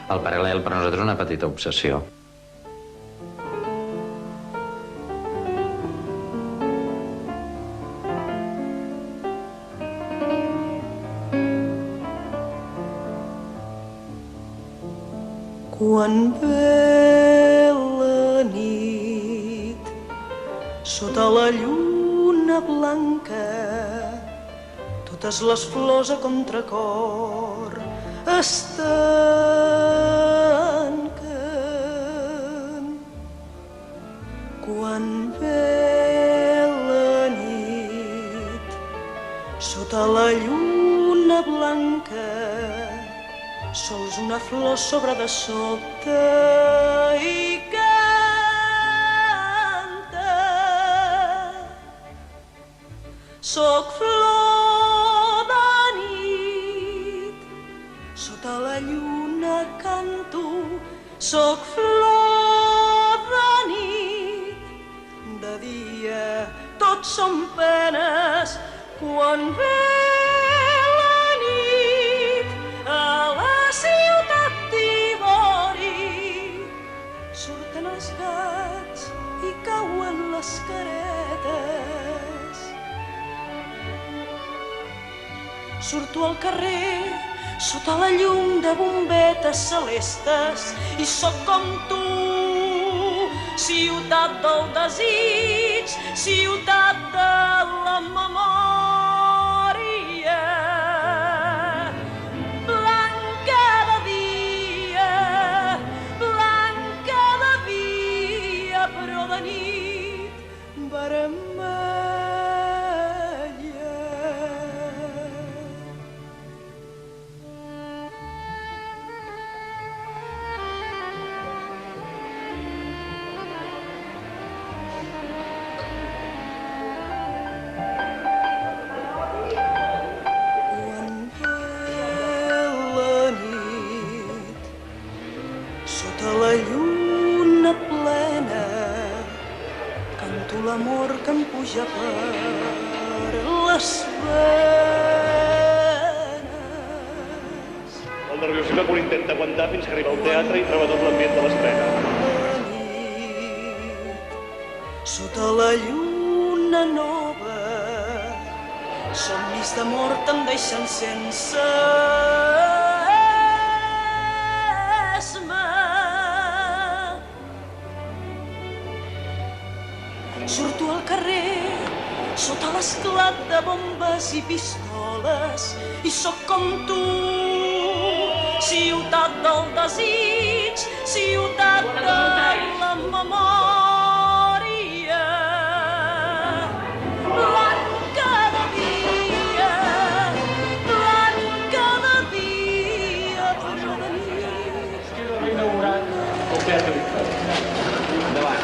El paral·lel per nosaltres és una petita obsessió. Quan ve la nit, sota la lluna blanca, totes les flors a contracor es tanquen. Quan ve la nit, sota la lluna blanca, sols una flor s'obre de sobte i canta. Soc flor de nit, sota la lluna canto. Soc flor de nit, de dia tot són penes. Quan ve els gats i cauen les caretes. Surto al carrer sota la llum de bombetes celestes i sóc com tu, ciutat del desig, ciutat de la memòria. Però de nit vermella. Quan ve la nit, sota la lluna plena, canto l'amor que em puja per les venes. El nerviosisme que un intenta aguantar fins que arriba al teatre i troba tot l'ambient de l'estrena. Sota la lluna nova, somnis d'amor te'n deixen sense esma. Surto al carrer sota l'esclat de bombes i pistoles i sóc com tu, ciutat del desig, ciutat de la memòria. Blanca de dia, blanca de dia, però de nit. Queda inaugurat el Teatre Victòria. Endavant.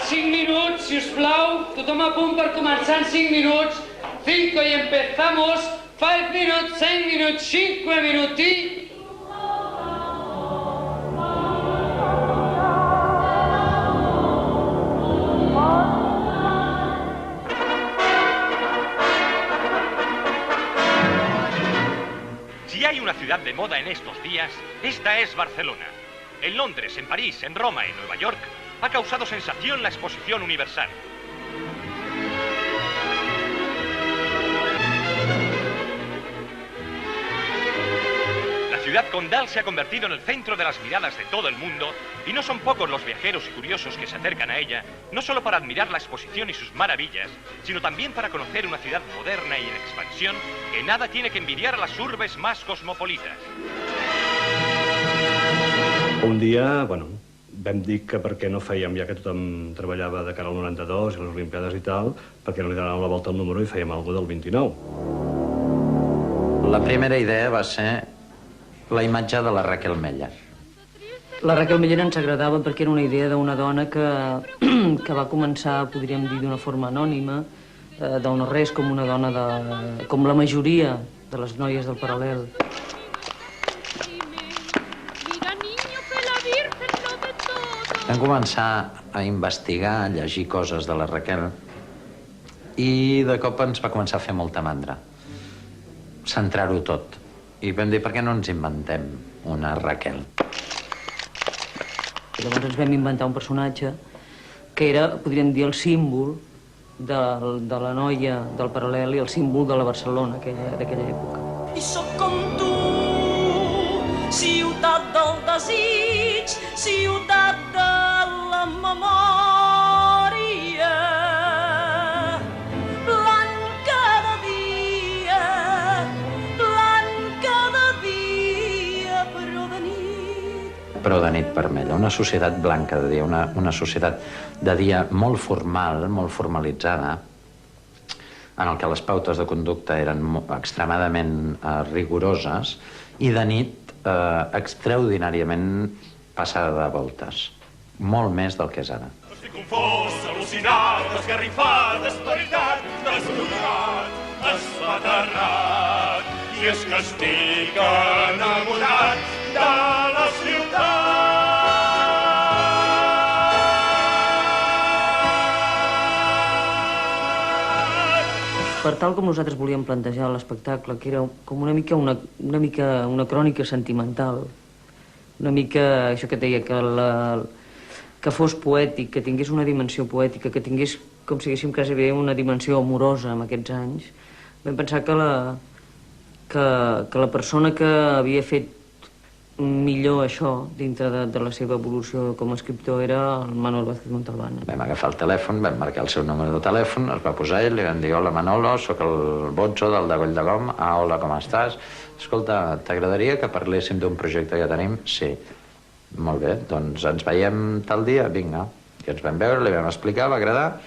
5 minuts, si us plau. Tothom a punt per començar en 5 minuts. 5 y empezamos. 5 minutes, 6 minuts, 5 minuti. Si hay una ciudad de moda en estos días, esta es Barcelona. En Londres, en París, en Roma, en Nueva York, ha causado sensación la Exposición Universal. La ciudad condal se ha convertido en el centro de las miradas de todo el mundo y no son pocos los viajeros y curiosos que se acercan a ella, no solo para admirar la exposición y sus maravillas, sino también para conocer una ciudad moderna y en expansión que nada tiene que envidiar a las urbes más cosmopolitas. Un dia, vam dir que per què no fèiem, ja que tothom treballava de cara al 92 i les Olimpiades i tal, perquè no li donàvem la volta al número i fèiem alguna del 29. La primera idea va ser la imatge de la Raquel Meller. La Raquel Meller ens agradava perquè era una idea d'una dona que va començar, podríem dir, d'una forma anònima, del no res, com una dona com la majoria de les noies del paral·lel. Vam començar a investigar, a llegir coses de la Raquel i de cop ens va començar a fer molta mandra. Centrar-ho tot I vam dir, per què no ens inventem una Raquel? Llavors ens vam inventar un personatge que era, podríem dir, el símbol de la noia del Paral·lel i el símbol de la Barcelona d'aquella època. I sóc com tu, ciutat del desig, ciutat de la memòria, blanca de dia, però de nit. Però de nit vermella, una societat blanca de dia, una societat de dia molt formal, molt formalitzada, en el que les pautes de conducta eren extremadament rigoroses, i de nit extraordinàriament passada de voltes, molt més del que és ara. Estic confós, al·lucinat, esgarrifat, esperitat, desbordat, espaterrat, i és que estic enamorat de la ciutat. Per tal com nosaltres volíem plantejar l'espectacle, que era com una mica una crònica sentimental, una mica això que et deia, que fos poètic, que tingués una dimensió poètica, que tingués, com si diguéssim, quasi bé una dimensió amorosa en aquests anys, vam pensar que la persona que havia fet millor això dintre de la seva evolució com a escriptor era el Manolo Vázquez Montalbán. Vam agafar el telèfon, vam marcar el seu número de telèfon, es va posar ell, li vam dir: hola Manolo, sóc el Botzo del de Coll de Gom. Ah, hola, com estàs? Escolta, t'agradaria que parléssim d'un projecte que tenim? Sí. Molt bé, doncs ens veiem tal dia, vinga. I ens vam veure, li vam explicar, va agradar,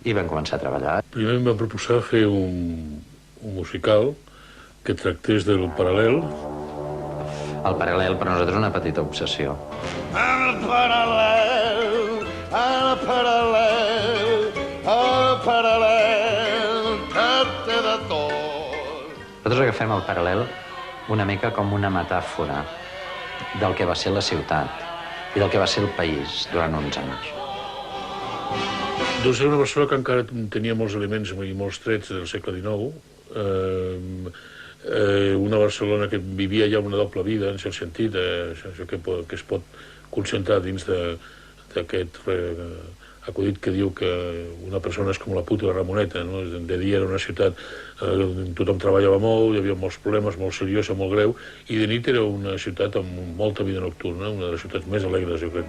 i vam començar a treballar. Primer em va proposar fer un musical que tractés del Paral·lel. El Paral·lel per nosaltres és una petita obsessió. El Paral·lel, el Paral·lel, el Paral·lel, que té de tot. Nosaltres agafem el Paral·lel una mica com una metàfora del que va ser la ciutat i del que va ser el país durant uns anys. Doncs era una Barcelona que encara tenia molts elements i molts trets del segle XIX, una Barcelona que vivia ja una doble vida, en cert sentit, això que es pot concentrar dins d'aquest acudit que diu que una persona és com la puta i la Ramoneta, no? De dia era una ciutat on tothom treballava molt, hi havia molts problemes, molt seriosa, molt greu, i de nit era una ciutat amb molta vida nocturna, una de les ciutats més alegres, jo crec,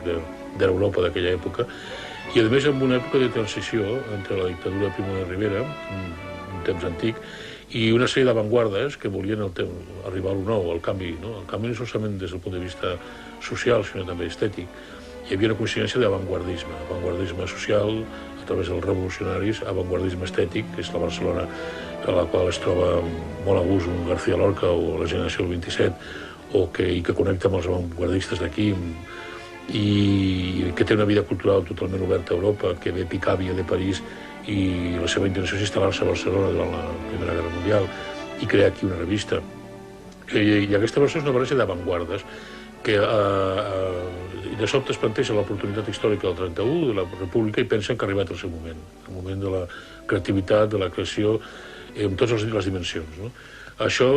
d'Europa d'aquella època, i a més en una època de transició entre la dictadura de Primo de Rivera, un temps antic, i una sèrie d'avantguardes que volien arribar a lo nou, al canvi, no? El canvi no solament des del punt de vista social, sinó també estètic. Hi havia una coincidència d'avantguardisme social a través dels revolucionaris, avantguardisme estètic, que és la Barcelona a la qual es troba molt a gust un García Lorca o la generació del 27, i que connecta amb els avantguardistes d'aquí, i que té una vida cultural totalment oberta a Europa, que ve Picabia de París, i la seva intenció és instal·lar-se a Barcelona durant la Primera Guerra Mundial i crear aquí una revista. I aquesta versió és una barreja d'avantguardes que de sobte es planteja l'oportunitat històrica del 31, de la República, i pensen que ha arribat el seu moment, el moment de la creativitat, de la creació, en totes les dimensions, no? Això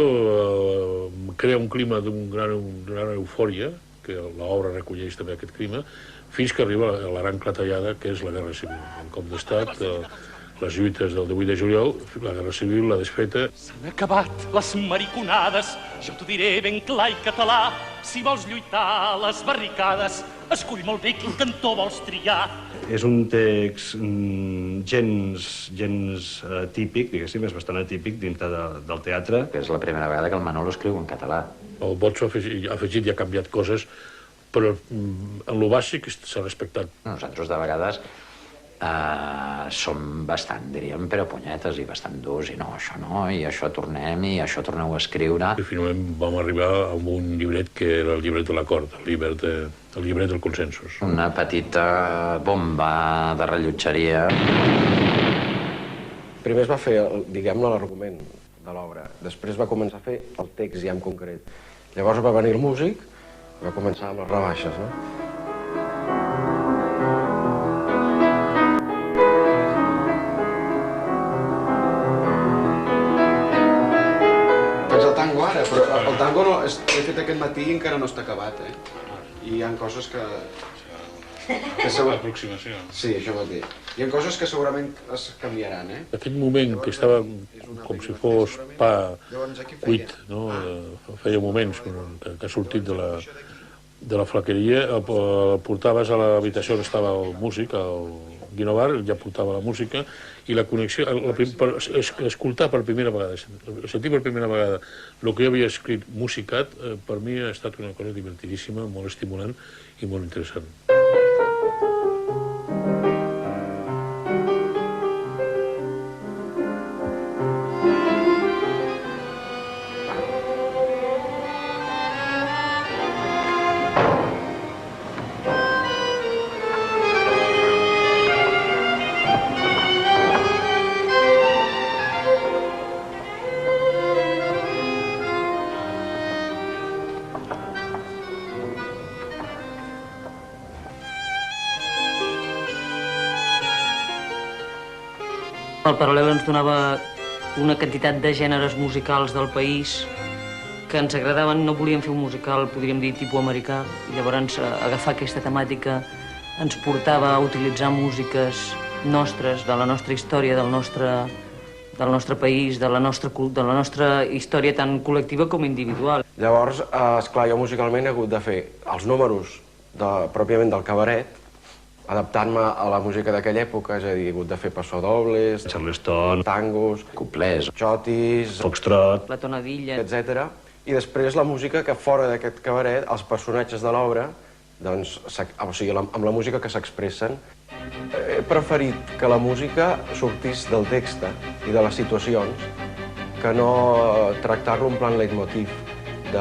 crea un clima d'una gran eufòria, que l'obra recolleix també aquest clima, fins que arriba a la gran clatellada, que és la Guerra Civil. El cop d'estat, les lluites del 18 de juliol, la Guerra Civil, la desfeta. S'han acabat les mariconades, jo t'ho diré ben clar i català. Si vols lluitar a les barricades, escull molt bé quin cantó vols triar. És un text gens típic, diguéssim, és bastant atípic dintre del teatre. És la primera vegada que el Manolo escriu en català. El Botzo ha afegit i ha canviat coses, però en lo bàsic s'ha respectat. Nosaltres de vegades som bastant, diríem, però punyetes i bastant durs, i no, això no, i això tornem, i això torneu a escriure. I finalment vam arribar a un llibret que era el llibret de l'acord, el llibret del consensus. Una petita bomba de rellotgeria. Primer es va fer, diguem-ne, l'argument de l'obra. Després va començar a fer el text ja en concret. Llavors va venir el músic, va començar amb les rebaixes, no? Faig el tango ara, però el tango l'he fet aquest matí i encara no està acabat, I hi ha coses que... L'aproximació. Sí, això mateix. Hi ha coses que segurament es canviaran, Aquell moment que estava com si fos pa cuit, no? Feia moments que ha sortit de la flaqueria, el portaves a l'habitació on estava el músic, el Guinovar, ja portava la música, i la connexió, escoltar per primera vegada, sentir per primera vegada el que jo havia escrit musicat, per mi ha estat una cosa divertidíssima, molt estimulant i molt interessant. El paral·lel ens donava una quantitat de gèneres musicals del país que ens agradaven. No volíem fer un musical, podríem dir, tipus americà, i llavors agafar aquesta temàtica ens portava a utilitzar músiques nostres, de la nostra història, del nostre país, de la nostra història tant col·lectiva com individual. Llavors, esclar, jo musicalment he hagut de fer els números pròpiament del cabaret, adaptant-me a la música d'aquella època, és a dir, he hagut de fer passadobles, Charleston, tangos, Couplers, xotis, foxtrot, La tonadilla, etc. I després la música que fora d'aquest cabaret, els personatges de l'obra, doncs, o sigui, amb la música que s'expressen, he preferit que la música sortís del text i de les situacions que no tractar-lo en plan leitmotiv, que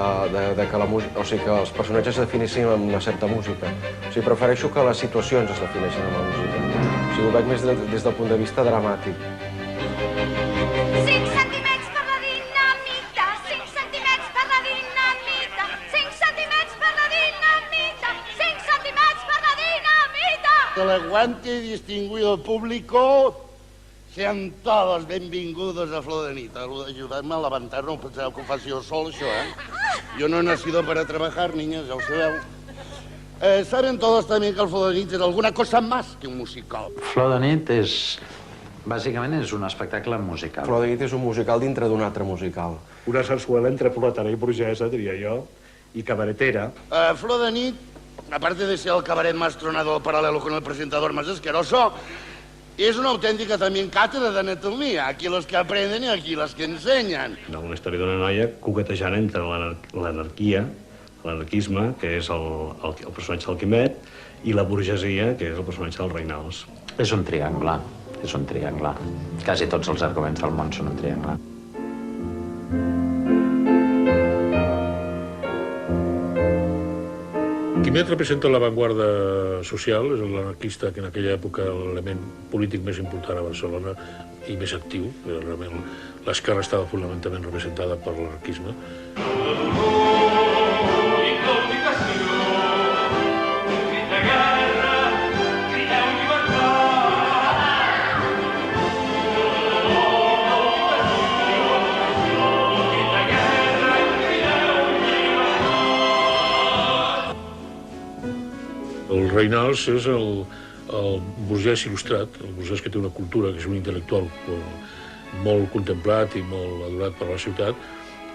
els personatges es definissin amb una certa música. O sigui, prefereixo que les situacions es defineixin amb la música. O sigui, ho veig més des del punt de vista dramàtic. 5 centímetres per la dinamita, 5 centímetres per la dinamita, 5 centímetres per la dinamita, 5 centímetres per la dinamita. Que l'aguante, distinguido público, sean todos benvingudos a Flor de Nit. Ayudadme a levantar, no penseu que ho faci jo sol, això, Yo no he nacido para trabajar, niñas, ya lo sabeu. Saben todos también que el Flor de Nit es alguna cosa más que un musical. Flor de Nit bàsicament és un espectacle musical. Flor de Nit és un musical dintre d'un altre musical. Una sarsuela entre proletària i burgesa, diria jo, i cabaretera. Flor de Nit, aparte de ser el cabaret más tronado paralelo con el presentador más asqueroso, es una auténtica también cátedra d'anatomia. Aquí los que aprenden i aquí los que ensenyen. Una història d'una noia coquetejant entre l'anarquia, l'anarquisme, que és el personatge del Quimet, i la burgesia, que és el personatge del Reinals. És un triangle, és un triangle. Quasi tots els arguments del món són un triangle. Quimet representa l'avantguarda social, és l'anarquista que en aquella època era l'element polític més important a Barcelona i més actiu. Realment l'esquerra estava fonamentalment representada per l'anarquisme. El Reinals és el burgès il·lustrat, el burgès que té una cultura, que és un intel·lectual molt contemplat i molt adorat per la ciutat,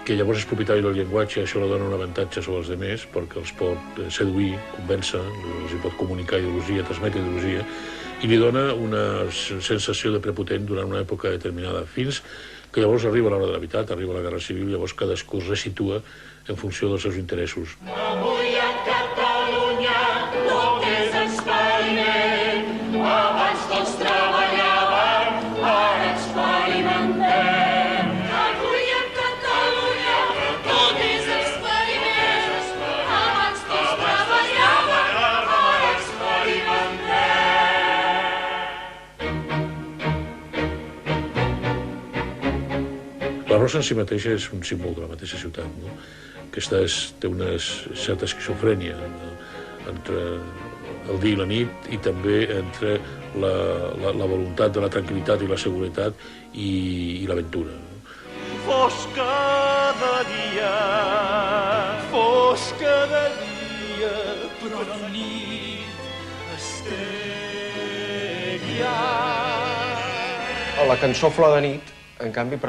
que llavors és propietari del llenguatge, això li dona un avantatge sobre els altres, perquè els pot seduir, convèncer, els pot comunicar ideologia, transmetre ideologia, i li dona una sensació de prepotent durant una època determinada, fins que llavors arriba l'hora de la veritat, arriba la Guerra Civil, llavors cadascú es resitua en funció dels seus interessos. Avui a Catalunya tot és experiment. Abans tots treballaven, ara experimentem. Avui a Catalunya tot és experiment. Abans tots treballaven, ara experimentem. La Rosa en si mateixa és un símbol de la mateixa ciutat, no? Aquesta té una certa esquizofrènia entre el dia i la nit i també entre la voluntat de la tranquil·litat i la seguretat i l'aventura. Fosca cada dia, fosc cada dia, però de nit estella. La cançó Flor de nit, en canvi,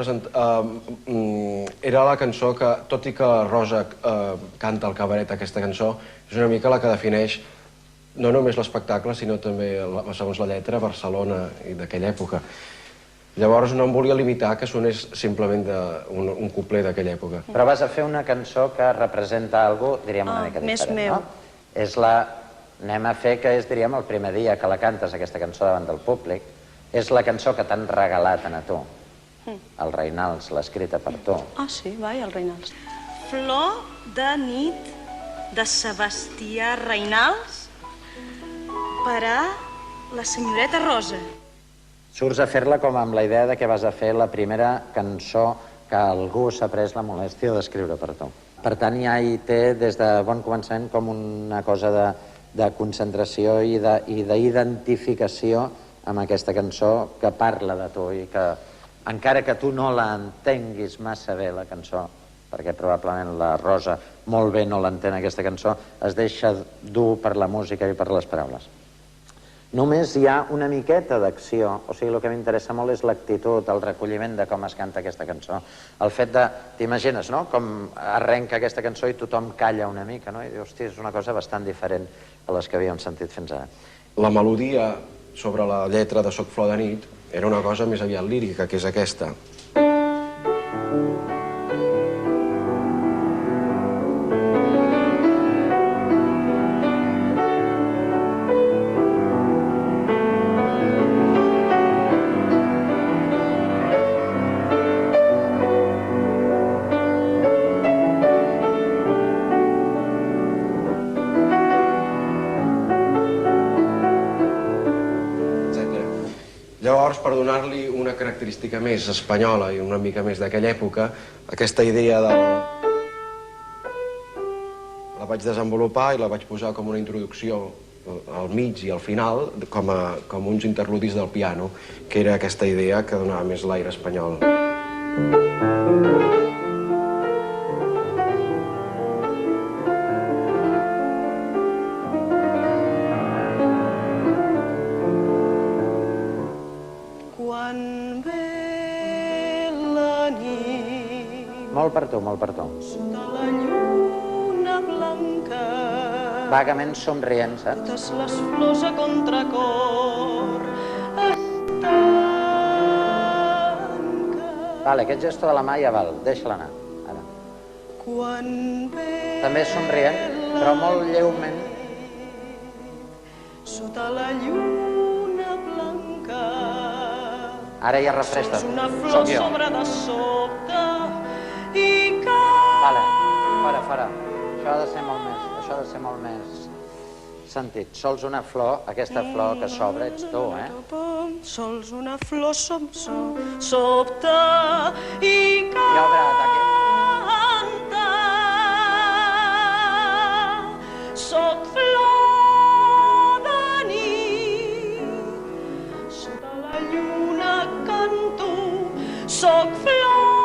era la cançó que, tot i que Rosa canta al cabaret aquesta cançó, és una mica la que defineix no només l'espectacle, sinó també, segons la lletra, Barcelona i d'aquella època. Llavors no em volia limitar que sonés simplement un couplet d'aquella època. Però vas a fer una cançó que representa alguna cosa, diríem, una mica diferent, no? És la... Anem a fer que és, diríem, el primer dia que la cantes, aquesta cançó, davant del públic. És la cançó que t'han regalat a tu. El Reinals l'ha escrita per tu. Ah, sí, vai, el Reinals. Flor de nit de Sebastià Reinals per a la senyoreta Rosa. Surts a fer-la com amb la idea de que vas a fer la primera cançó que algú s'ha pres la molèstia d'escriure per tu. Per tant, ja hi té, des de bon començament, com una cosa de concentració i d'identificació amb aquesta cançó que parla de tu i que, encara que tu no la entenguis massa bé, la cançó, perquè probablement la Rosa molt bé no l'entén, aquesta cançó, es deixa dur per la música i per les paraules. Només hi ha una miqueta d'acció, o sigui, el que m'interessa molt és l'actitud, el recolliment de com es canta aquesta cançó. El fet de, t'imagines, no?, com arrenca aquesta cançó i tothom calla una mica, no?, i dius, hosti, és una cosa bastant diferent a les que havíem sentit fins ara. La melodia sobre la lletra de Soc flor de nit era una cosa més aviat lírica, que és aquesta. Llavors, per donar-li una característica més espanyola i una mica més d'aquella època, aquesta idea de... la vaig desenvolupar i la vaig posar com una introducció al mig i al final, com uns interludis del piano, que era aquesta idea que donava més l'aire espanyol. Molt per tu, molt per tu. Sota la lluna blanca, vagament somrient, saps? totes les flors a contracor estanca. Vale, aquest gesto de la mà ja val, deixa-la anar. Ara. Quan ve també somrient, però molt lleument. Sota la lluna blanca, Ara ja refresta. una flor sobre de sobte i Vale, fora. Això ha de ser molt més sentit. Sols una flor, aquesta flor que s'obre ets tu, eh? Sols una flor sobte i Ja ho veuràs, aquí. canta. Soc flor de nit, sota la lluna canto. Soc flor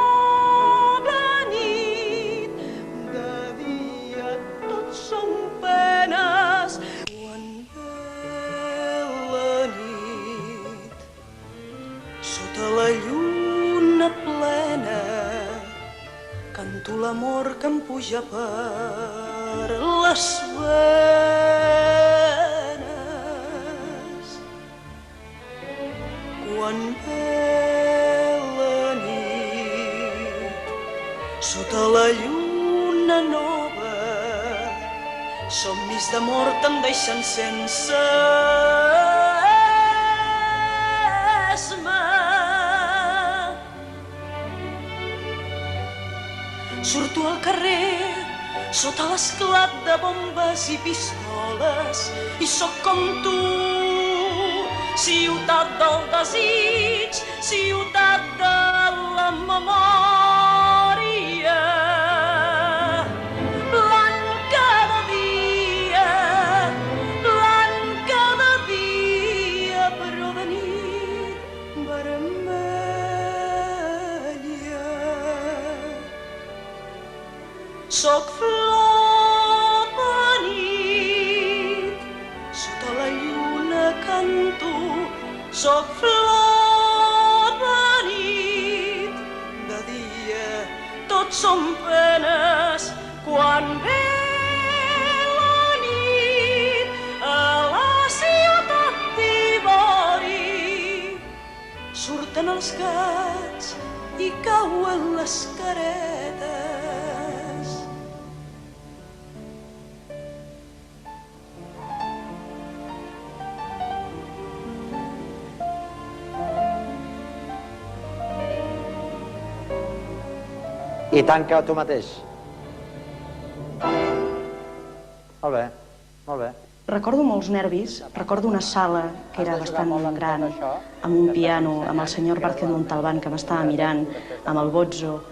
l'amor que em puja per les venes. Quan ve la nit, sota la lluna nova, somnis d'amor te'n deixen sense esma. Surto al carrer sota l'esclat de bombes i pistoles i sóc com tu, ciutat del desig, ciutat de la memòria. Blanca de dia, però de nit vermella. Soc flor de nit, sota la lluna canto. Soc flor de nit, de dia tots som penes. Quan ve la nit a la ciutat d'Ivori surten els gats i cauen les caretes. I tanca tu mateix. Molt bé, molt bé. Recordo molts nervis, recordo una sala que era bastant gran, amb un piano, amb el senyor Vázquez Montalbán que m'estava mirant, amb el Bozzo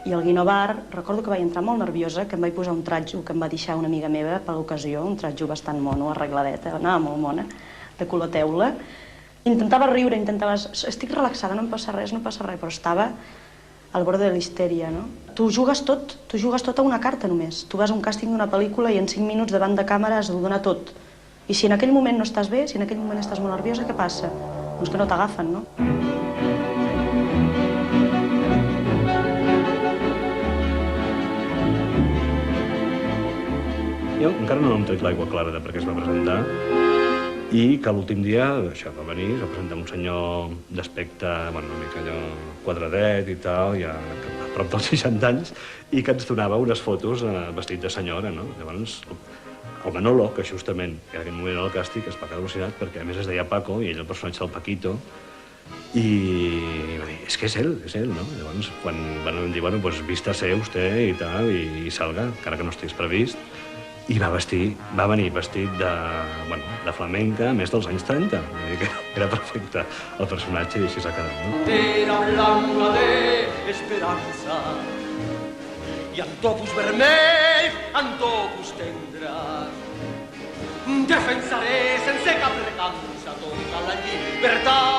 i el Guinovar. Recordo que vaig entrar molt nerviosa, que em vaig posar un tratjo que em va deixar una amiga meva per l'ocasió, un tratjo bastant mono, arregladeta, anava molt mona, de color teula. Intentava riure, intentava... Estic relaxada, no em passa res, però estava al bord de l'histèria, no? Tu jugues tot a una carta només. Tu vas a un càsting d'una pel·lícula i en 5 minuts davant de càmera has de donar tot. I si en aquell moment no estàs bé, si en aquell moment estàs molt nerviosa, què passa? Doncs que no t'agafen, no? Jo encara no hem tret l'aigua clara de per què es va presentar i que l'últim dia, això va venir, es va presentar un senyor d'aspecte, bueno, una mica allò quadradet i tal, ja a prop dels 60 anys, i que ens donava unes fotos vestit de senyora, no? Llavors, el Manolo, que justament en aquell moment era el càstig, es va quedar al·lucinat perquè a més es deia Paco i ell el personatge del Paquito, i va dir, és que és ell, no? Llavors, quan van dir, bueno, pues vístase usted i tal, i salga, encara que no estigués previst, i va venir vestit de flamenca més dels anys 30. Vull dir que era perfecte el personatge i així s'ha quedat, no? Bandera blanca d'esperança i amb topus vermells, amb topus tendres. Defensaré sense cap recança tota la llibertat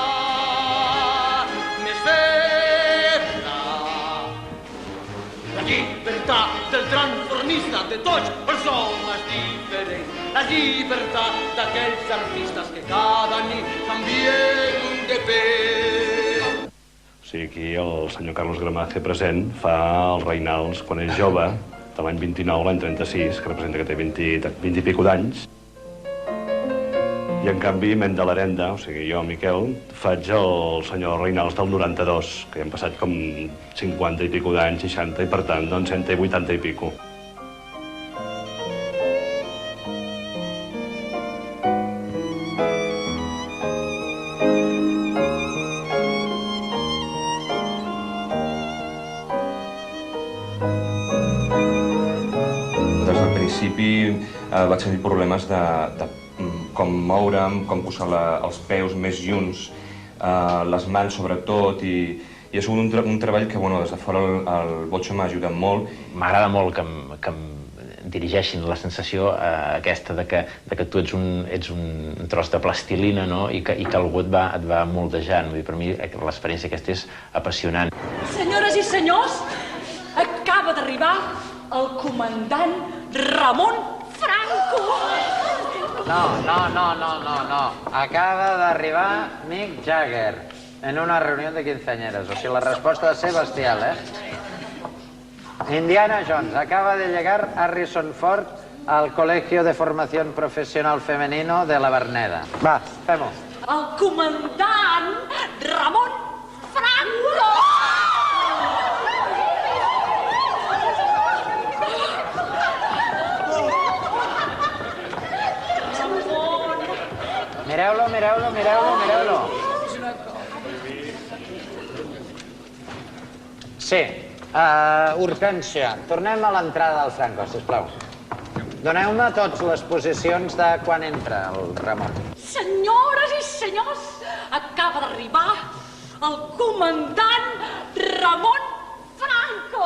més ferma. La llibertat del transformista de tots els homes diferents. La llibertat d'aquells artistes que cada nit canvien de pell. O sigui, aquí el senyor Carlos Gramace present fa els Reinals quan és jove, de l'any 29 l'any 36, que representa que té 20 i pico d'anys. I en canvi, Menda l'Arenda, o sigui, jo, Miquel, faig el senyor Reinals del 92, que ja han passat com 50 i pico d'anys, 60, i per tant, doncs 180 i pico. Des del principi vaig tenir problemes de com moure'm, com posar els peus més junts, les mans sobretot, i ha sigut un treball que, bueno, des de fora el Bozzo m'ha ajudat molt. M'agrada molt que em dirigeixin la sensació aquesta de que tu ets un tros de plastilina, no? I que algú et va moldejant. Per mi l'experiència aquesta és apassionant. Senyores i senyors, acaba d'arribar el comandant Ramon Franco. No. Acaba d'arribar Mick Jagger en una reunió de quinceañeras. O sigui, la resposta ha de ser bestial, eh? Indiana Jones. Acaba de llegar Harrison Ford al Colegio de Formación Profesional Femenino de la Verneda. Va, fem-ho. El comandant Ramon Franco! Mireu-lo. Sí, Hortènsia, tornem a l'entrada del Franco, sisplau. Doneu-me tots les posicions de quan entra el Ramon. Senyores i senyors, acaba d'arribar el comandant Ramon Franco!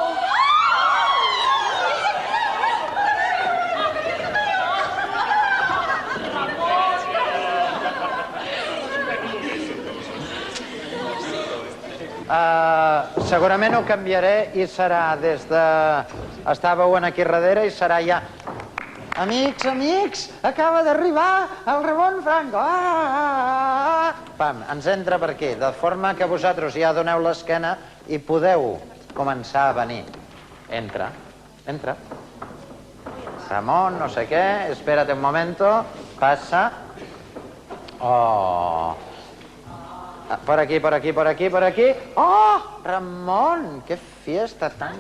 segurament ho canviaré i serà des de... Estàveu aquí darrere i serà ja... Amics, amics, acaba d'arribar el Ramon Franco. Pam, ens entra per aquí, de forma que vosaltres ja doneu l'esquena i podeu començar a venir. Entra, entra. Ramon, no sé què, espérate un momento, passa. Oh... Por aquí, por aquí, por aquí, por aquí. ¡Oh! Ramón, qué fiesta tan.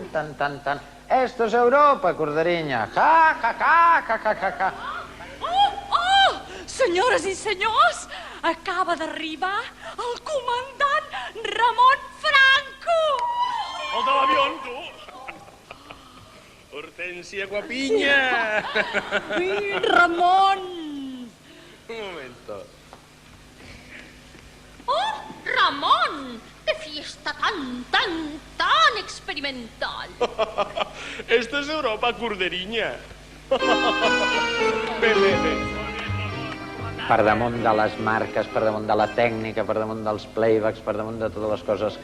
Esto es Europa, Corderinya. Ja, ja, ja, ja, ja, ja, ja. Oh! Senyores i senyors, acaba d'arribar el comandant Ramon Franco! El de l'avió, tu! Hortensia Guapinya! Sí, Ramon! Un momento. ¡Oh, Ramón! ¡Qué fiesta tan experimental! Esto es Europa, Corderinya. Bé. Per damunt de les marques, per damunt de la tècnica, per damunt dels playbacks, per damunt de totes les coses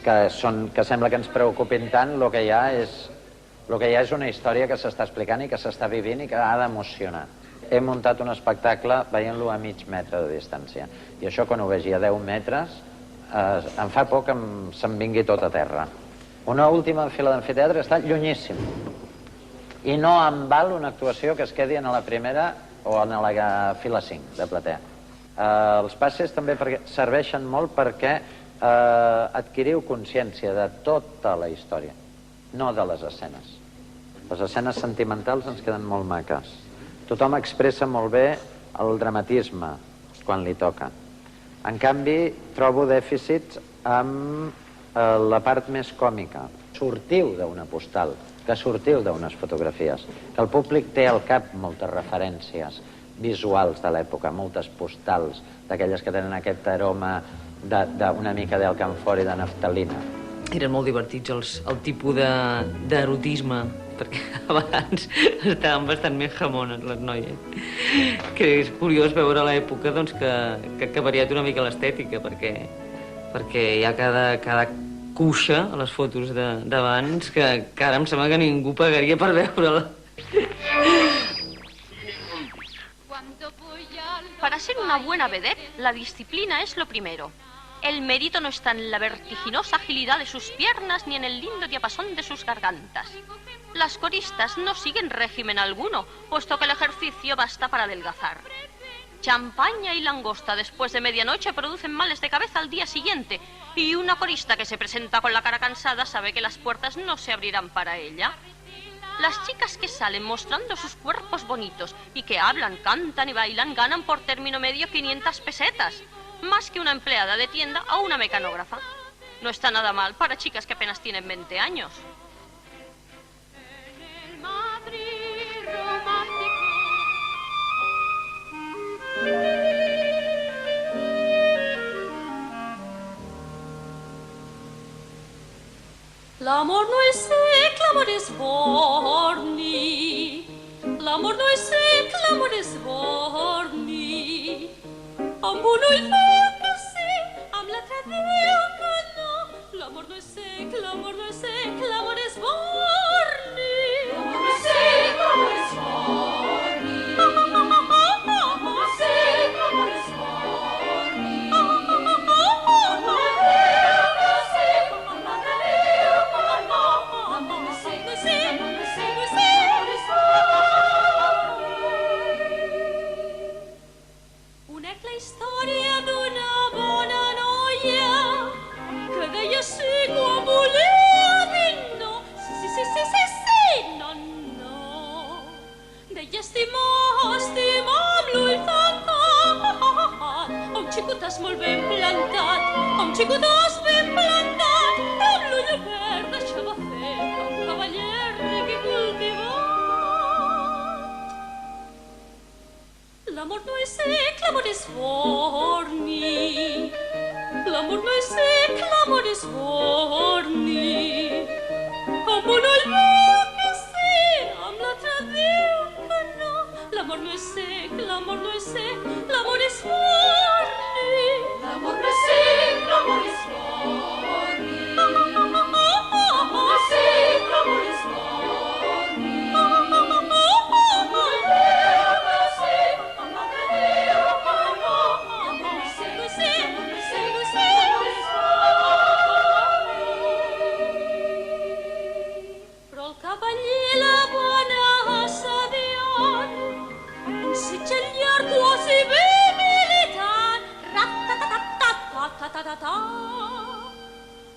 que sembla que ens preocupin tant, el que hi ha és una història que s'està explicant i que s'està vivint i que ha d'emocionar. He muntat un espectacle veient-lo a mig metre de distància. I això, quan ho vegi a 10 metres, em fa por que se'm vingui tot a terra. Una última fila d'amfiteatre està llunyíssim. I no em val una actuació que es quedi en la primera o en la fila 5 de platea. Els passes també serveixen molt perquè adquiriu consciència de tota la història, no de les escenes. Les escenes sentimentals ens queden molt maques. Tothom expressa molt bé el dramatisme quan li toca. En canvi, trobo dèficits amb la part més còmica. Sortiu d'una postal, que sortiu d'unes fotografies, que el públic té al cap moltes referències visuals de l'època, moltes postals, d'aquelles que tenen aquest aroma d'una mica d'alcanfor i de naftalina. Eren molt divertits el tipus d'erotisme, perquè abans estaven bastant més jamones les noies. Que és curiós veure a l'època que ha variat una mica l'estètica, perquè hi ha cada cuixa a les fotos d'abans que ara em sembla que ningú pagaria per veure-la. Para ser una buena vedette, la disciplina es lo primero. El mérito no está en la vertiginosa agilidad de sus piernas ni en el lindo diapasón de sus gargantas. Las coristas no siguen régimen alguno, puesto que el ejercicio basta para adelgazar. Champaña y langosta después de medianoche producen males de cabeza al día siguiente, y una corista que se presenta con la cara cansada sabe que las puertas no se abrirán para ella. Las chicas que salen mostrando sus cuerpos bonitos y que hablan, cantan y bailan ganan por término medio 500 pesetas, más que una empleada de tienda o una mecanógrafa. No está nada mal para chicas que apenas tienen 20 años. L'amor no és sec, l'amor és borni. L'amor no és sec, l'amor és borni. Amb un ull veu que sí, amb l'altre diu que no. L'amor no és sec, l'amor no és sec, l'amor és borni. L'amor no és sec, l'amor és borni. L'amor no és sec, l'amor és borni. Conec la història d'una bona noia que deia sí quan volia dir no. Sí, no. Deia estimar amb l'ull tancat. Un xicotàs molt ben plantat, un xicotàs ben plantat, amb l'ull obert deixava fer un cavaller que cultivat. L'amor no és sec, l'amor és borni. L'amor no és sec, l'amor és borni. Amb un ull veu que sí, amb l'altre diu que no. L'amor no és sec, l'amor no és sec, l'amor és borni. L'amor no és sec, l'amor és borni. cavaller la buona Sadian, siciliar quasi ben militant, rat-ta-ta-ta-ta-ta-ta-ta-ta.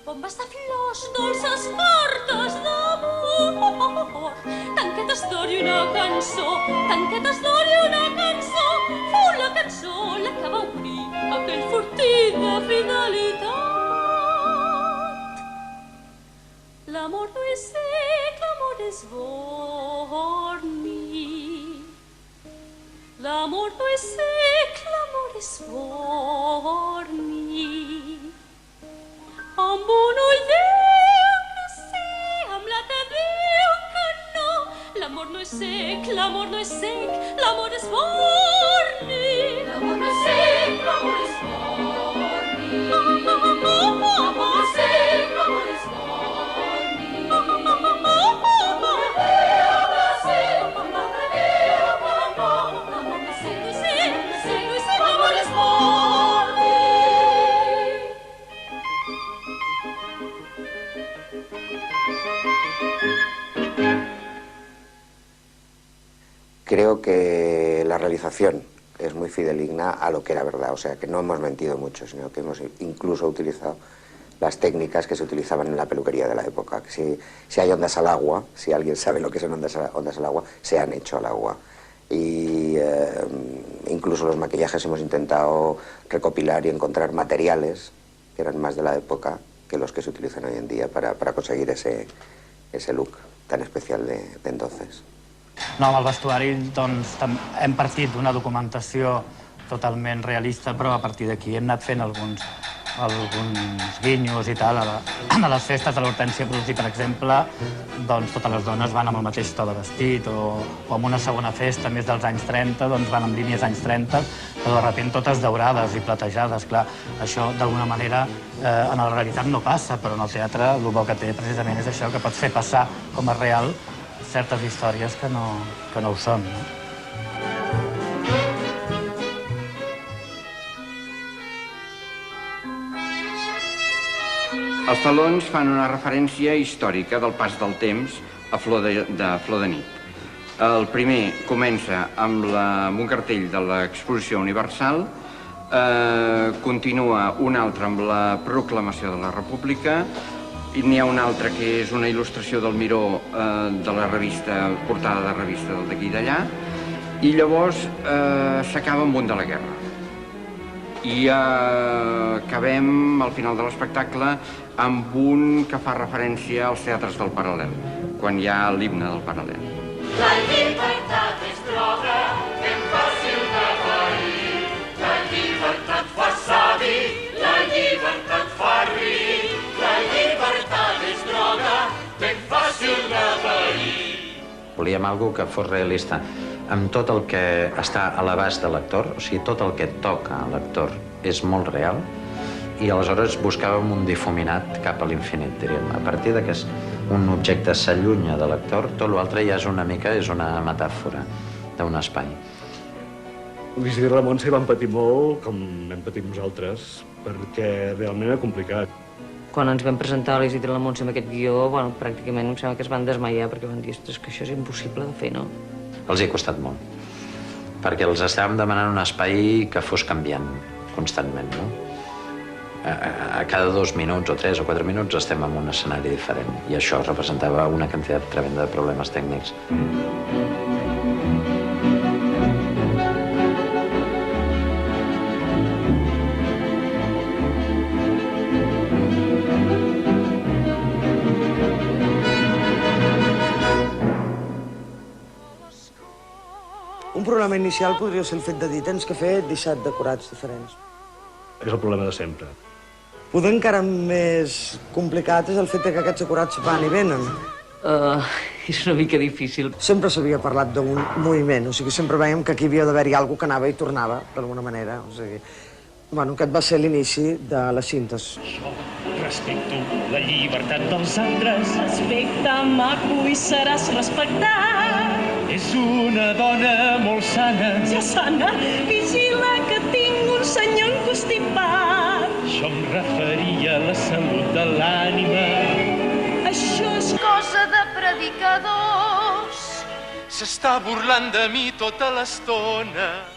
Bombes de flors, dolces cartes d'amor, tanquetes d'or i una cançó, tanquetes d'or i una cançó, fou la cançó la que va obrir aquell fortí de fidelitat. L'amor no és sec, l'amor és borni. L'amor no és sec, l'amor és borni. Amb un ull diu que sí, amb l'altre diu que no. L'amor no és sec, l'amor no és sec, l'amor és borni. L'amor no és sec, l'amor és borni. L'amor no és sec, l'amor és borni. Creo que la realización es muy fidedigna a lo que era verdad, o sea, que no hemos mentido mucho, sino que hemos incluso utilizado las técnicas que se utilizaban en la peluquería de la época. Que si hay ondas al agua, si alguien sabe lo que son ondas al agua, se han hecho al agua. Y incluso los maquillajes hemos intentado recopilar y encontrar materiales que eran más de la época que los que se utilizan hoy en día para conseguir ese look tan especial de entonces. No, amb el vestuari doncs, hem partit d'una documentació totalment realista, però a partir d'aquí hem anat fent alguns guinyos i tal. A les festes de l'Hortènsia Prusí, per exemple, doncs totes les dones van amb el mateix to de vestit, o en una segona festa més dels anys 30, doncs van amb línies anys 30, però de sobte totes daurades i platejades. Clar, això d'alguna manera en la realitat no passa, però en el teatre el bo que té precisament és això, que pots fer passar com a real certes històries que no ho són. Els talons fan una referència històrica del pas del temps a flor de nit. El primer comença amb un cartell de l'Exposició Universal, continua un altre amb la Proclamació de la República, i n'hi ha un altre que és una il·lustració del Miró de la revista, portada de revista del d'aquí i d'allà, i llavors s'acaba amb un de la guerra. I acabem, al final de l'espectacle, amb un que fa referència als teatres del Paral·lel, quan hi ha l'himne del Paral·lel. La llibertat és droga, ben fàcil de pair. La llibertat fa savi, la llibertat fa ric. La llibertat és droga, ben fàcil de pair. Volíem alguna que fos realista, amb tot el que està a l'abast de l'actor, o sigui, tot el que toca a l'actor és molt real, i aleshores buscàvem un difuminat cap a l'infinit, diríem. A partir que un objecte s'allunya de l'actor, tot l'altre ja és una metàfora d'un espai. L'Isidre i la Montse van patir molt, com hem patit nosaltres, perquè realment era complicat. Quan ens vam presentar a l'Isidre i la Montse amb aquest guió, pràcticament em sembla que es van desmaiar perquè van dir que això és impossible de fer, no? Els hi ha costat molt, perquè els estàvem demanant un espai que fos canviant constantment, no? A cada 2 minuts o 3 o 4 minuts estem en un escenari diferent, i això representava una quantitat tremenda de problemes tècnics. Un problema inicial podria ser el fet de dir tens que fer 17 decorats diferents. És el problema de sempre. Poder encara més complicat és el fet que aquests decorats van i venen. És una mica difícil. Sempre s'havia parlat d'un moviment, o sigui, sempre veiem que aquí havia d'haver-hi alguna que anava i tornava, d'alguna manera. O sigui, aquest va ser l'inici de les cintes. Respecto la llibertat dels altres. Aspecte maco i seràs respectat. És una dona molt sana. Ja sana, vigila que tinc un senyor encostipat. Això em referia a la salut de l'ànima. Això això és cosa de predicadors. S'està burlant de mi tota l'estona.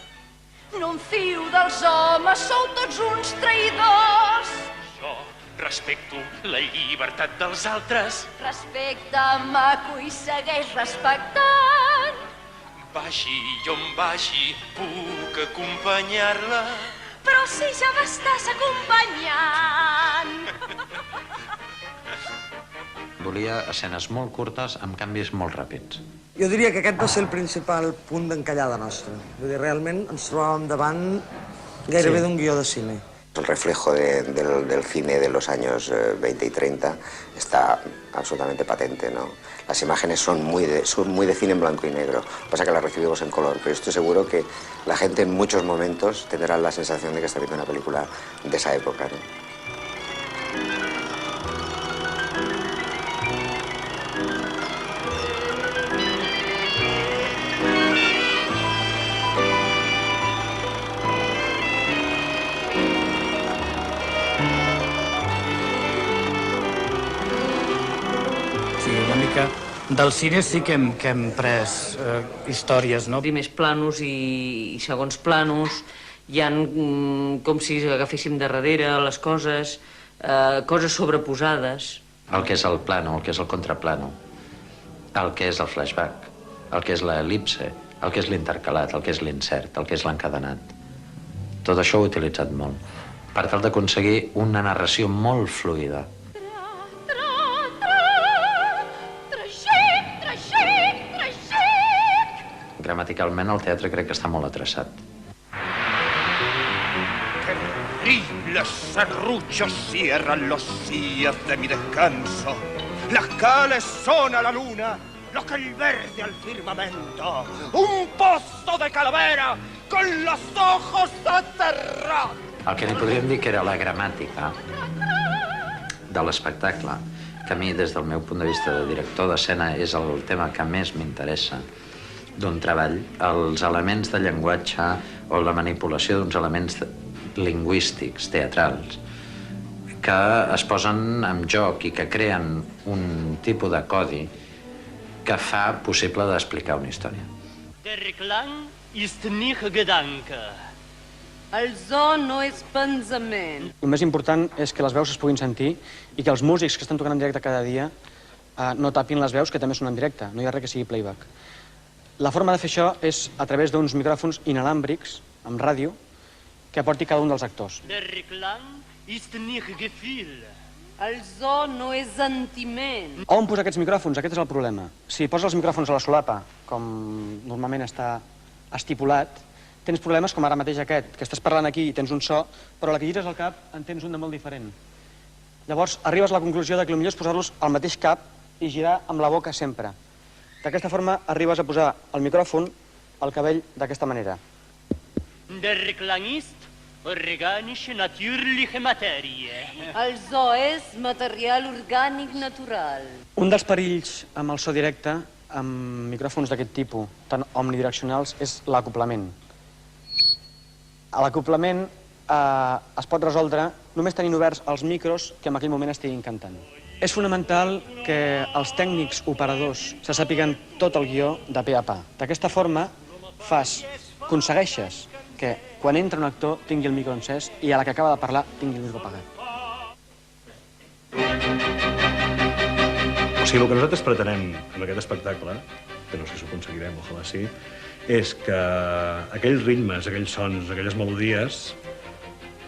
No em fio dels homes, sou tots uns traïdors. Jo respecto la llibertat dels altres. Respecte maco i segueix respectant. Vagi on vagi, puc acompanyar-la. Però si ja m'estàs acompanyant. Volia escenes molt curtes amb canvis molt ràpids. Jo diria que aquest va ser el principal punt d'encallada nostra. Vull dir, realment ens trobàvem davant gairebé d'un guió de cine. El reflejo del cine de los años 20 y 30 está absolutamente patente, ¿no? Las imágenes son muy de cine en blanco y negro, pasa que las recibimos en color, pero estoy seguro que la gente en muchos momentos tendrá la sensación de que está viendo una película de esa época, ¿no? Del cine sí que hem pres històries, no? Primers planos i segons planos, hi ha com si agaféssim de darrere les coses, coses sobreposades. El que és el plano, el que és el contraplano, el que és el flashback, el que és l'el·lipse, el que és l'intercalat, el que és l'insert, el que és l'encadenat. Tot això ho he utilitzat molt, per tal d'aconseguir una narració molt fluida. Gramaticalment el teatre crec que està molt atreçat. Terribles serruchos cierran los días de mi descanso. Las cales son a la luna lo que el verde al firmamento. Un pozo de calavera con los ojos aterrados. El que n'hi podríem dir que era la gramàtica de l'espectacle, que a mi, des del meu punt de vista de director d'escena, és el tema que més m'interessa d'un treball, els elements de llenguatge o la manipulació d'uns elements lingüístics, teatrals, que es posen en joc i que creen un tipus de codi que fa possible d'explicar una història. Der Klang ist nicht Gedanke. El so no és pensament. El més important és que les veus es puguin sentir i que els músics que estan tocant en directe cada dia no tapin les veus que també són en directe. No hi ha res que sigui playback. La forma de fer això és a través d'uns micròfons inalàmbrics, amb ràdio, que aporti cada un dels actors. Der Klang ist nicht Gefühl. El so no és sentiment. On posar aquests micròfons? Aquest és el problema. Si poses els micròfons a la solapa, com normalment està estipulat, tens problemes com ara mateix aquest, que estàs parlant aquí i tens un so, però a la que gires el cap en tens un de molt diferent. Llavors arribes a la conclusió que el millor és posar-los al mateix cap i girar amb la boca sempre. D'aquesta forma arribes a posar el micròfon al cabell d'aquesta manera. Der Klang ist organische, natürliche Materie. El so és material orgànic natural. Un dels perills amb el so directe, amb micròfons d'aquest tipus, tan omnidireccionals, és l'acoplament. L'acoplament es pot resoldre només tenint oberts els micros que en aquell moment estiguin cantant. És fonamental que els tècnics operadors se sàpiguen tot el guió de pe a pa. D'aquesta forma aconsegueixes que quan entra un actor tingui el micro encès i a la que acaba de parlar tingui el micro apagat. O sigui, el que nosaltres pretenem amb aquest espectacle, que no sé si ho aconseguirem, ojalà sí, és que aquells ritmes, aquells sons, aquelles melodies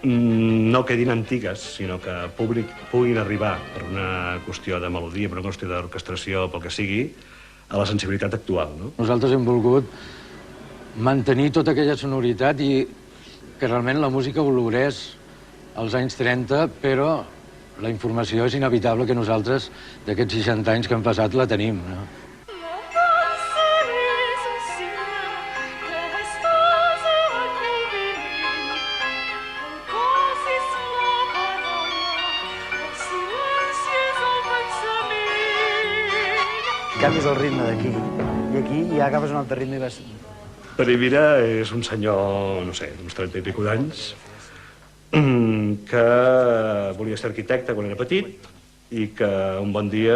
no quedin antigues, sinó que puguin arribar per una qüestió de melodia, per una qüestió d'orquestració, pel que sigui, a la sensibilitat actual, no? Nosaltres hem volgut mantenir tota aquella sonoritat i que realment la música olorés als anys 30, però la informació és inevitable que nosaltres, d'aquests 60 anys que han passat, la tenim, no? Canvis el ritme d'aquí i aquí i ja agafes un altre ritme i vas... Perivira és un senyor, no sé, d'uns 30 i escaig d'anys, que volia ser arquitecte quan era petit i que un bon dia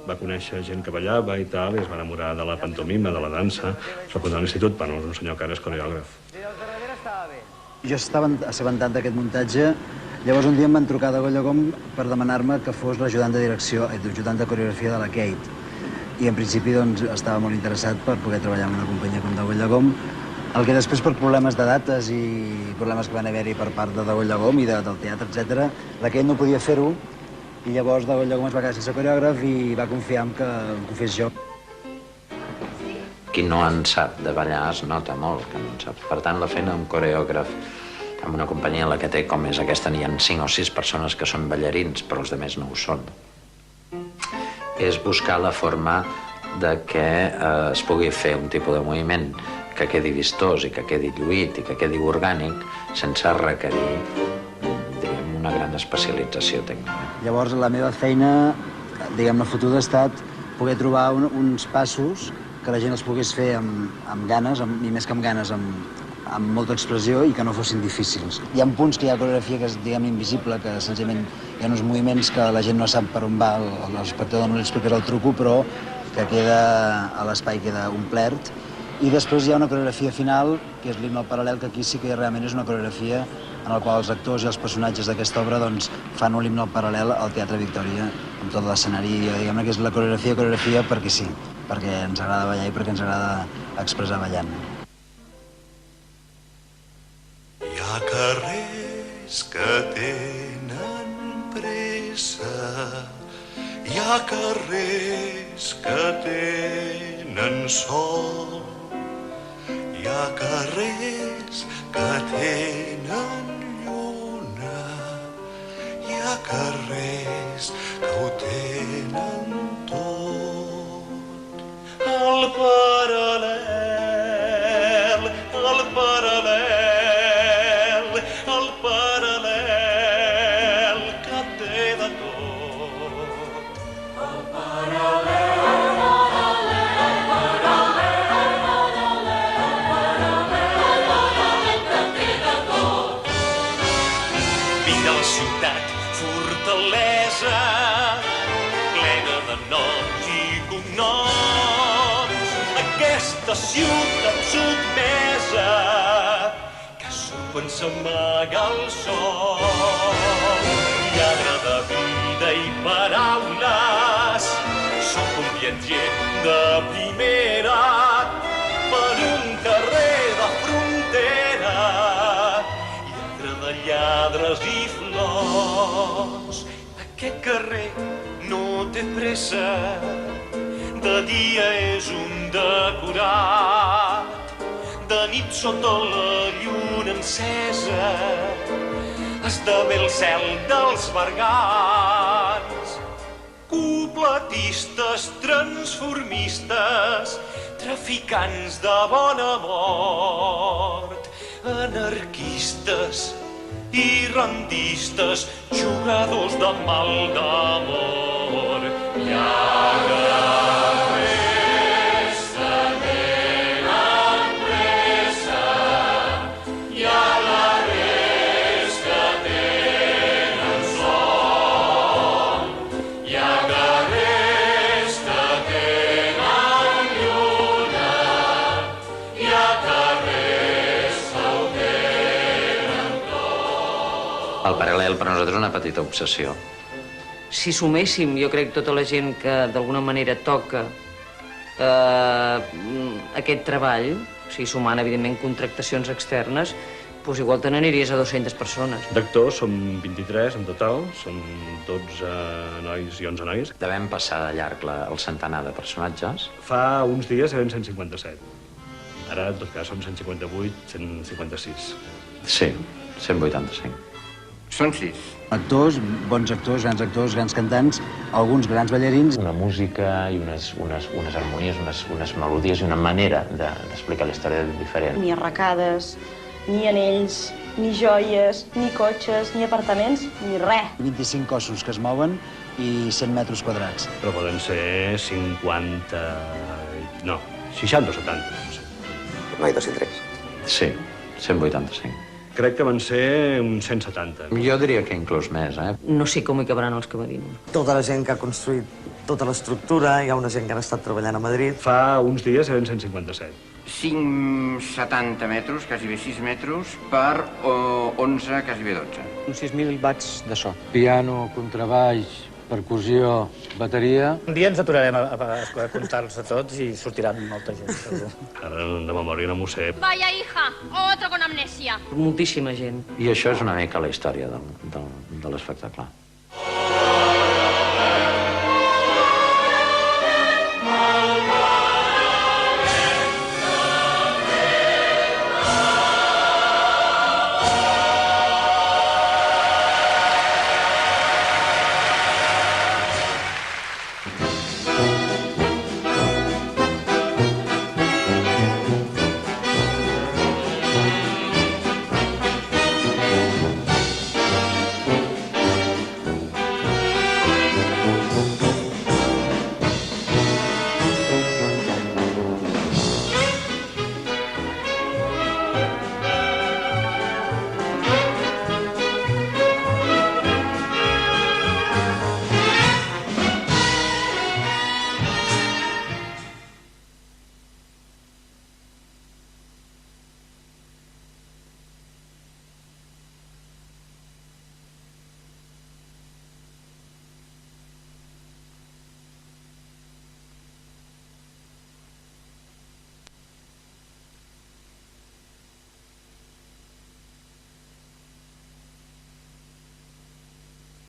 va conèixer gent que ballava i tal, i es va enamorar de la pantomima, de la dansa. Es va apuntar a l'institut, bueno, és un senyor que ara és coreògraf. Jo estava assabentat d'aquest muntatge, llavors un dia em van trucar de Gollagom per demanar-me que fos l'ajudant de direcció, l'ajudant de coreografia de la Kate. I en principi doncs, estava molt interessat per poder treballar en una companyia com de Gollagom, el que després per problemes de dates i problemes que van haver-hi per part de Gollagom i del teatre, etc., la Kate no podia fer-ho, i llavors de Gollagom es va quedar sense coreògraf i va confiar en que em confiés jo. Qui no en sap de ballar es nota molt que no en sap. Per tant, la feina d'un coreògraf en una companyia en la que té com és aquesta, n'hi ha 5 o 6 persones que són ballarins, però els altres no ho són. És buscar la forma de que es pugui fer un tipus de moviment que quedi vistós i que quedi lluït i que quedi orgànic sense requerir una gran especialització tècnica. Llavors, la meva feina, diguem-ne, fotuda ha estat poder trobar uns passos que la gent els pogués fer amb ganes, i més que amb ganes, amb molta expressió i que no fossin difícils. Hi ha punts que hi ha coreografia que és, diguem, invisible, que senzillament hi ha uns moviments que la gent no sap per on va, l'espectador no li explicarà el truco, però que queda a l'espai, queda omplert. I després hi ha una coreografia final, que és l'himne al paral·lel, que aquí sí que realment és una coreografia en la qual els actors i els personatges d'aquesta obra doncs, fan un himne al paral·lel al Teatre Victòria, amb tot l'escenari. Diguem-ne que és la coreografia perquè sí, perquè ens agrada ballar i perquè ens agrada expressar ballant. Hi ha carrers que tenen pressa, hi ha carrers que tenen sol, hi ha carrers que tenen lluna, hi ha carrers que ho tenen tot. Al paral·lel, al paral·lel, al paral·lel que té de tot. Al paral·lel. Fortalesa, plena de noms i cognoms, aquesta ciutat sotmesa que quan s'amaga el sol. Lladre de vida i paraules, sóc un viatger de primera per un carrer de frontera, lladre de lladres i flors. Aquest carrer no té pressa, de dia és un decorat, de nit sota la lluna encesa esdevé el cel dels bergants. Cupletistes, transformistes, traficants de bona mort, anarquistes i rendistes, jugadors de mal d'amor. Hi ha carrers que tenen pressa, hi ha carrers que tenen son, hi ha carrers que tenen lluna, hi ha carrers que ho tenen tot. El paral·lel per nosaltres és una petita obsessió. Si suméssim, jo crec, tota la gent que d'alguna manera toca aquest treball, o sigui, sumant, evidentment, contractacions externes, doncs igual te n'aniries a 200 persones. D'actors som 23 en total, som 12 nois i 11 noies. Devem passar de llarg el centenar de personatges. Fa uns dies eren 157. Ara, en tot cas, són 158, 156. Sí, 185. Són 6. Actors, bons actors, grans cantants, alguns grans ballarins. Una música i unes harmonies, unes melodies i una manera d'explicar la història diferent. Ni arracades, ni anells, ni joies, ni cotxes, ni apartaments, ni res. 25 cossos que es mouen i 100 metres quadrats. Però poden ser 50... no, 60 o 70. No hay 2 y 3. Sí, 185. Crec que van ser uns 170. Jo diria que inclús més, eh? No sé com hi cabraran els camerins. Tota la gent que ha construït tota l'estructura, hi ha una gent que han estat treballant a Madrid. Fa uns dies eren 157. 5,70 metres, quasi bé 6 metres, per 11, quasi bé 12. Uns 6.000 watts de so. Piano, contrabaix, percussió, bateria... Un dia ens aturarem a comptar-los a tots i sortiran molta gent, segur. Ara de memòria no m'ho sé. Vaya hija, otro con amnesia. Moltíssima gent. I això és una mica la història de l'espectacle.